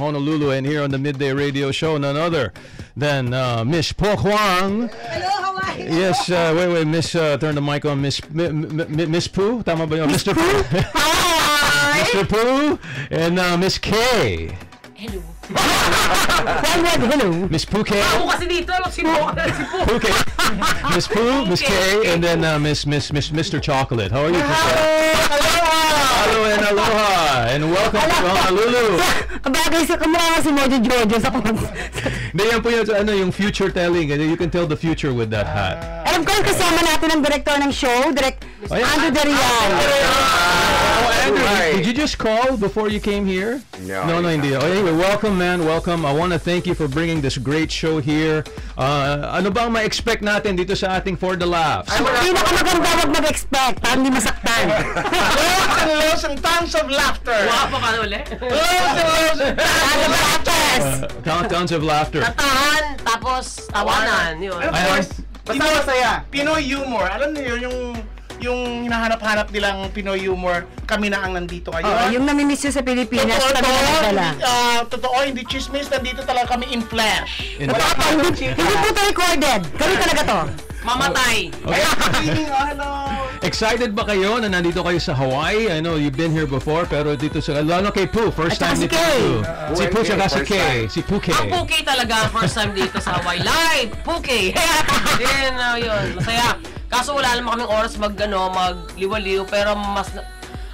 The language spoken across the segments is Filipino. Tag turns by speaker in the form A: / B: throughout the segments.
A: Honolulu, and here on the Midday Radio Show, none other than Miss Po Huang.
B: Hello, Hawaii.
A: Yes, wait, Miss, turn the mic on, Miss Pooh. Tama ba yun? Mr. Pooh.
B: Hi.
A: Mr. Pooh and Miss K.
B: Hello.
C: Hello.
A: Miss Pooh K.
B: Ako kasi dito, si Pooh.
A: Pooh K. Miss Pooh, Miss K, and then Mr. Chocolate. How are you? Hello and aloha and welcome to Honolulu.
C: Bagay sa kamukha si Mojo Jojo sa
A: Hindi, yan po yung future telling. You can tell the future with that hat.
C: Alam ko, kasama natin ang director ng show, Andrew Darian.
A: Andrew, did you just call before you came here? No, hindi. Anyway, welcome, man. Welcome. I want to thank you for bringing this great show here. Ano bang ma-expect natin dito sa ating For the Laughs?
C: Ang pinakamaganda, wag mag-expect. Parang di masaktan.
D: Lows and tons of laughter.
B: Wapa ka ulit.
D: Lows and
A: Tons of laughter.
B: Tatahan, tapos tawanan. Yun.
D: of course, basta masaya. Pinoy humor. Alam niyo yung hinahanap-hanap nilang Pinoy humor, kami na ang nandito ngayon.
C: Yung namimiss yun sa Pilipinas, kami na nagdala.
D: Totoo, hindi chismis. Nandito talaga kami in flesh.
A: In-
C: Hindi po ito recorded. Kami talaga to.
B: Mamatay.
A: Okay.
D: Hello.
A: Excited ba kayo na nandito kayo sa Hawaii? I know you've been here before, pero dito sa lalo kay Pooh, first
C: At
A: time
C: si
A: dito.
C: Kay.
A: Si Pooh siya si Kay, si Pooh Kay.
B: Ang Pookie talaga, first time dito sa Hawaii. Live! Pookie! Then, yun. Masaya. Kaso wala naman kaming oras magliwaliw, pero mas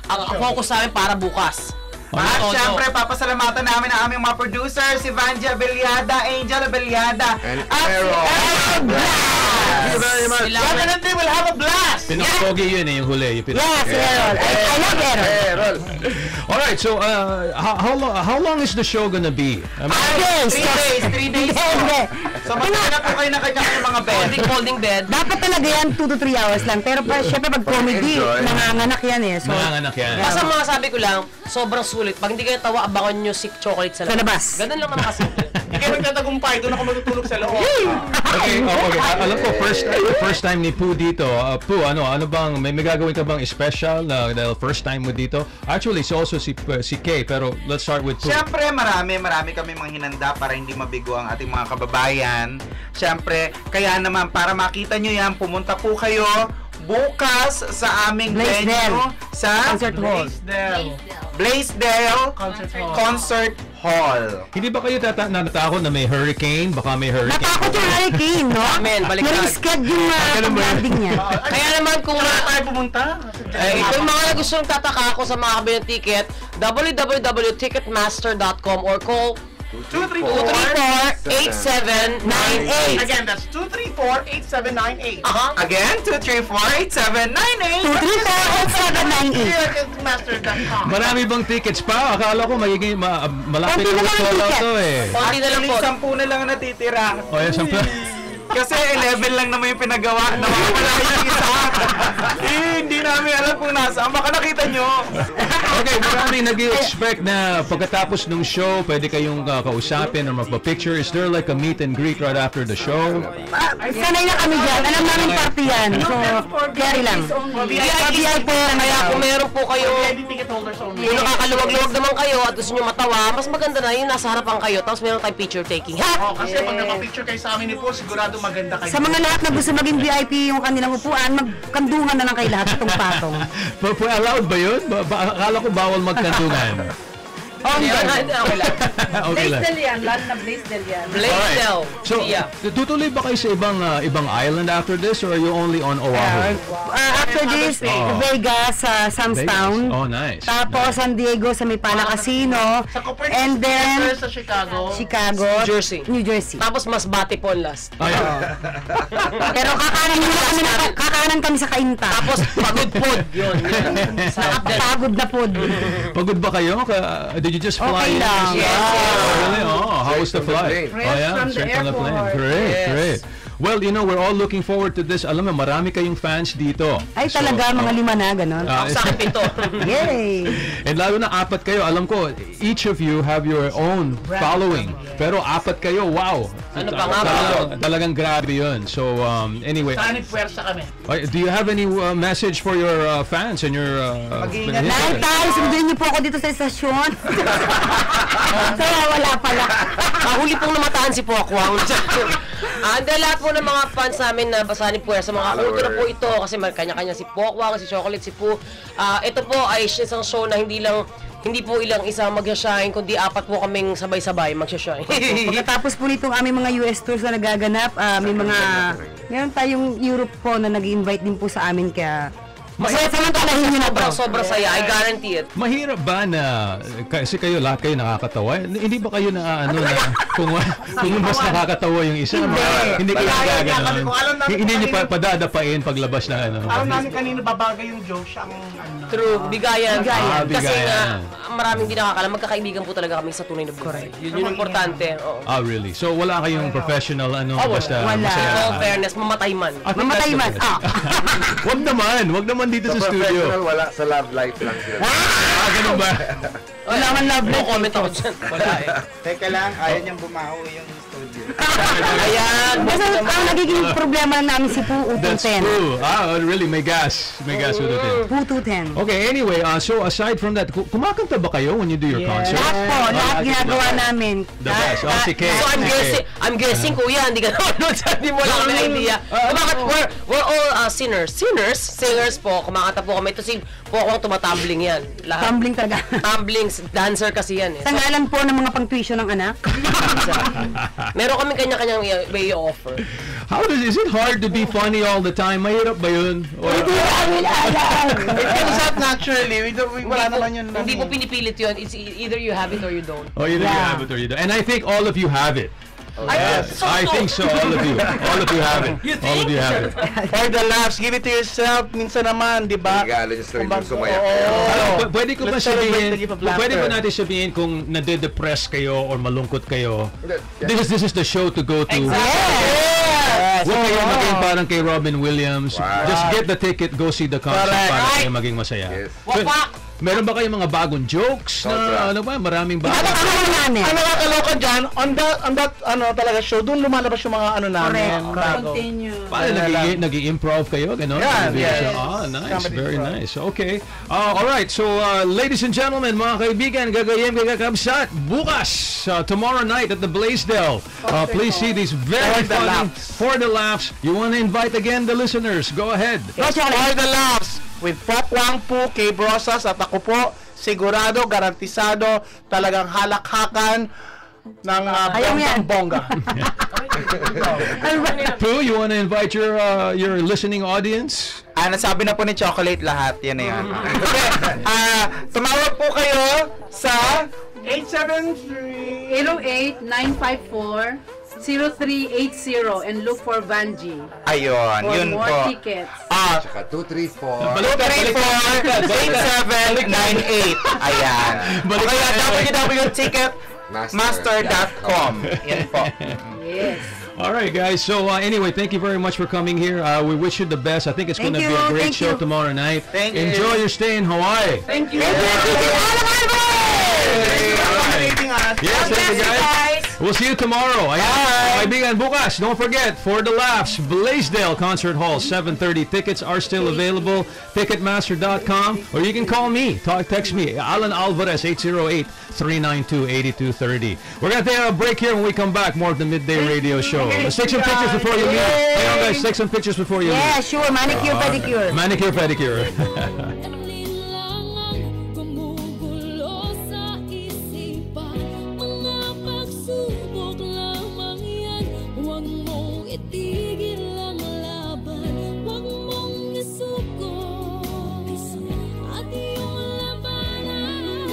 B: ang focus namin para bukas.
E: At
B: Todo.
E: syempre, papasalamatan namin ang aming mga producer, si Vanja Abeliada, Angel Abeliada, at si Aaron
A: Thank you very much.
B: Sila-
D: Definitely we'll have a blast.
A: Pinaka-pogi yun yung huli.
C: Yes, Errol. I love Errol.
A: Alright, so how long is the show gonna be? I mean,
E: 3 days.
C: Hindi.
E: So magkakana po kayo na kanya-kanya mga bed.
B: Holding bed.
C: Dapat talaga yan 2 to 3 hours lang. Pero syempre pag comedy, nanganganak yan eh. So,
A: nanganganak yan.
B: Basta mga sabi ko lang, sobrang sulit. Pag hindi kayo tawa, abangan nyo si Chocolate sa
C: Sa labas.
B: Ganun lang naman kasi.
D: Hindi kayo magtatagumpay. Doon ako matutulog sa loob.
A: Okay. Alam ko, first time ni Pooh dito. Pooh, ano bang, may gagawin ka bang special na dahil first time mo dito? Actually, it's also si Kay, pero let's start with Pooh.
E: Siyempre, marami kami mga hinanda para hindi mabigo ang ating mga kababayan. Siyempre, kaya naman, para makita nyo yan, pumunta po kayo bukas sa aming venue sa
C: Concert Hall.
E: Blaisdell Concert Hall.
A: Hindi ba kayo natakot na may hurricane? Baka may hurricane.
C: Natakot yung hurricane, no?
B: Amen, baliktad.
C: Na-risked yung pag-landing niya.
B: Kaya naman kung
D: tayo pumunta.
B: kung mga gustong tataka ako sa mga kabili ng ticket, www.ticketmaster.com or call 234-8798.
D: Again, that's 234-8798.
E: Again, 234-8798.
D: Ticketmaster.com.
A: Marami bang tickets pa? Akala ko magiging malapit
C: Konti
A: na
C: na lang
A: sold out
C: tickets.
A: to eh.
B: Konti na lang po.
E: 10 na lang natitira.
A: O yan, sample.
E: Kasi 11 lang naman yung pinagawa. Nawawala yung isa. Hindi namin alam kung nasaan. Baka nakita nyo.
A: Okay, maraming nag-expect na pagkatapos ng show, pwede kayong kausapin or magpa-picture. Is there like a meet and greet right after the show?
C: Sanay na kami dyan. Alam namin party yan. So, carry lang.
B: VIP po. Kaya kung meron po kayo,
D: Ticket holders only.
B: kung nakakaluwag-luwag naman kayo at gusto nyo matawa, mas maganda na yung nasa harapan kayo, tapos meron tayong picture taking. Ha?
D: Kasi pag napapicture kayo sa amin ni Paul, sigurado maganda kayo.
C: Sa mga lahat na gusto maging VIP yung kanilang upuan, magkandungan na lang kayo lahat itong patong.
A: Allowed ba yun? Akala ko bawal magkandungan.
B: Okay lang.
A: Okay lang.
F: yan, land na Blaisdell yan.
B: Blaisdell.
A: So,
B: Yeah.
A: tutuloy ba kayo sa ibang island after this or are you only on Oahu?
C: After this, Vegas, Sam's Town.
A: Oh, nice.
C: Tapos San Diego sa Mipala Casino.
D: Sa Copper
C: And then
D: sa Chicago.
C: Chicago,
B: New Jersey.
C: New Jersey.
B: Tapos mas Batipon last.
C: Pero kakanan kami sa Kainta.
B: Tapos pagod-pod. Yun.
C: Nakapagod na pod.
A: Pagod ba kayo? Did you just fly
C: Okay
A: in?
C: lang.
B: Yes,
A: Oh, really? Oh, how was the flight?
F: Fresh
A: Oh, yeah,
F: from the
A: straight from the plane.
F: airport.
A: Great,
B: Yes.
A: great. Well, you know, we're all looking forward to this. Alam mo, marami kayong fans dito.
C: Ay, talaga, mga 5 na, gano'n.
B: Sa akin 7.
C: Yay!
A: And lalo na 4 kayo. Alam ko, each of you have your own following. Pero 4 kayo, wow.
B: Ano pa nga ba?
A: Talagang grabe yun. So, anyway.
D: Sana puwersa kami.
A: Do you have any message for your fans and your...
E: Mag-iingat
C: Lahat tayo, sundin niyo po ako dito sa estasyon. Kaya wala pala.
B: Huli pong namataan si Pokwang. Dahil lahat po ng mga fans namin na basahin po sa mga kulto na po ito kasi kanya-kanya si Pokwang, si Chocolate, si Poo. Ito po ay isang show na hindi po ilang isa mag-shine, kundi 4 po kaming sabay-sabay mag-shine.
C: Pagkatapos po nitong aming mga US tours na nagaganap, meron tayong Europe po na nag-invite din po sa amin kaya masaya samantalahin nyo na po.
B: Sobrang saya, I guarantee it.
A: Mahirap ba na, kasi kayo, lahat kayo nakakatawa, hindi ba kayo na kung mas nakakatawa yung isa, hindi kayo nagagano'n, hindi nyo padadapain paglabas na
D: Alam namin kanina babagay yung joke siya ang
B: True, bigayan. Kasi
A: bigayan.
B: nga, maraming hindi nakakala, magkakaibigan po talaga kami sa tunay na buhay. Yun yung importante. Oo.
A: Really? So wala kayong professional, basta
C: wala.
A: masaya?
B: All fairness, mamatay man.
C: Mamatay man.
A: Wag naman dito sa studio.
F: Professional, wala. Sa love life lang sila.
A: Ganun ba?
C: Wala man love
B: No
C: life.
B: comment ako dyan. Wala eh.
E: Teka lang, ayaw niyang bumawi yung studio.
B: Ayan.
C: Kasi ang nagiging problema namin si Poo
A: That's
C: 210.
A: true. Really, may gas ututin.
C: Poo 210.
A: Okay, anyway, so aside from that, kumakanta ba kayo when you do your concert?
C: Lahat po, lahat ginagawa namin.
A: The best. Si Kay.
B: So I'm guessing kuya, hindi ka nanonood sa hindi mo lang na idea. We're all singers po. Kumakanta po kami. Ito si Pokwang tumatumbling yan. Lahat.
C: Tumbling talaga.
B: Tumbling, dancer kasi yan eh.
C: Sa ngalan po ng mga pang-tuition ng anak.
B: Meron kami kanya-kanyang way offer.
A: Is it hard to be funny all the time? Mahirap ba yun?
D: It comes out naturally. Wala naman yun.
B: Hindi po pinipilit yun. It's either you have it or you don't.
A: Or either you have it or you don't. And I think all of you have it.
B: Yes.
A: I think so. All of you have it.
B: You
A: All of you have it.
D: For the laughs, give it to yourself. Minsan naman, di ba?
F: Regalo niya sa rin yung sumaya.
A: Pwede ko ba
D: Let's celebrate
A: sabihin,
D: the gift of
A: pwede
D: laughter.
A: ba natin sabihin kung nade-depress kayo or malungkot kayo, this is the show to go to.
B: Exactly.
A: Huwag kayo maging parang kay Robin Williams.
F: Wow.
A: Just get the ticket, go see the concert
D: Correct.
A: para kayo maging masaya.
F: Yes.
B: Wapak!
A: Meron ba kayong mga bagong jokes na
F: Sobra.
A: maraming
C: Ano
A: bagong
C: namin?
D: Ang nakakaloka dyan, on that talaga show, doon lumalabas yung mga namin.
C: Correct.
D: bago.
A: Paano nag-i-improv kayo? Ganon?
D: Yeah,
A: Nag-i-
D: yes.
A: Nice.
D: Comedy
A: Very
D: improv.
A: nice. Okay. Alright. So, ladies and gentlemen, mga kaibigan, gagayem, gagakabsat, bukas, tomorrow night at the Blaisdell. Please see these very
D: For the
A: funny,
D: laughs.
A: for the laughs. You want to invite again the listeners? Go ahead.
D: For the laughs with Pokwang, Poo, Kay Brosas at ako po, sigurado, garantisado, talagang halakhakan ng bongga.
A: Pooh, you want to invite your listening audience?
E: Nasabi na po ni Chocolate lahat. Yan na yan. Okay. Tumawag po kayo sa
D: 873
G: 08-954-0380 and look for Vanji
E: ayun,
G: for
E: yun
G: more
E: po.
G: tickets.
F: Saka 234.
E: 234-8798. Ayan. O kaya www.ticketmaster.com. Yan po.
G: Yes.
A: All right, guys. So anyway, thank you very much for coming here. We wish you the best. I think it's going to
C: Thank
A: be a
C: you,
A: great
C: thank
A: show
C: you.
A: tomorrow night.
E: Thank you.
A: Enjoy your stay in Hawaii.
G: Thank you.
A: Yes, thank you, guys. We'll see you tomorrow. Ayan. Kaibigan, bukas, don't forget, For the Laughs, Blaisdell Concert Hall, 7:30. Tickets are still available. Ticketmaster.com, or you can call me. Text me, Alan Alvarez, 808-392-8230. We're going to take a break here. When we come back, more of the Midday Radio Show. Let's take some pictures before you leave. Hang on, guys. Take some pictures before you leave.
C: Yeah, sure. Manicure, pedicure.
A: Manicure, pedicure.
H: Alinlangan gumugulo sa isipan. Mga pagsubok lamang yan. Huwag mong itigil ang laban. Huwag mong isuko at iyong labanan.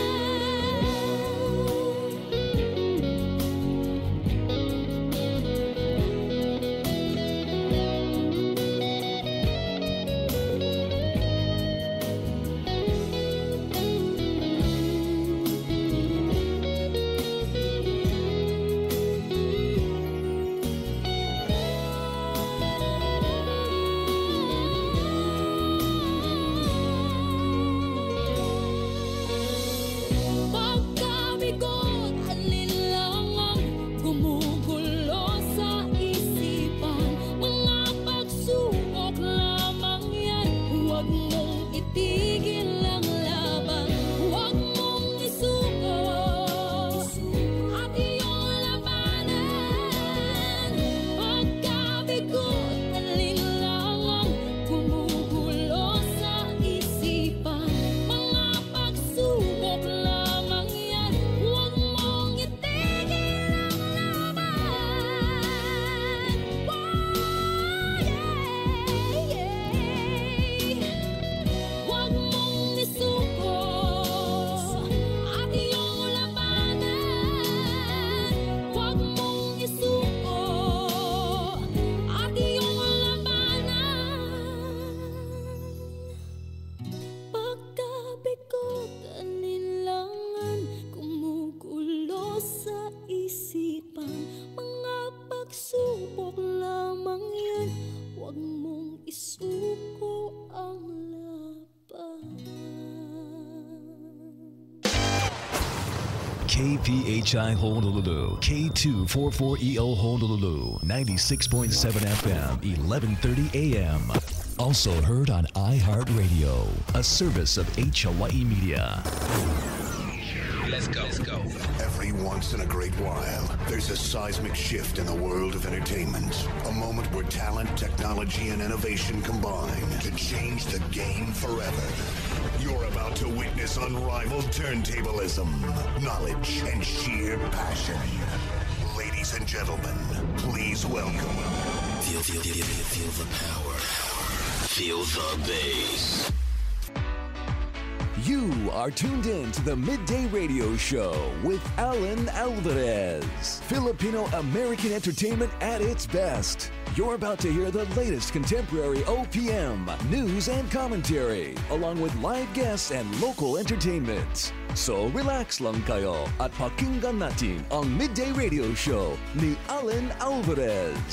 I: KPHI Honolulu, K244EO Honolulu, 96.7 FM, 11:30 AM. Also heard on iHeartRadio, a service of H Hawaii Media.
J: Let's go. Every once in a great while, there's a seismic shift in the world of entertainment. A moment where talent, technology, and innovation combine to change the game forever. You're about to witness unrivaled turntablism, knowledge, and sheer passion. Ladies and gentlemen, please welcome. Feel the power. Feel the bass.
I: You are tuned in to the Midday Radio Show with Alan Alvarez. Filipino-American entertainment at its best. You're about to hear the latest contemporary OPM, news and commentary, along with live guests and local entertainment. So relax lang kayo at pakinggan natin ang Midday Radio Show ni Alan Alvarez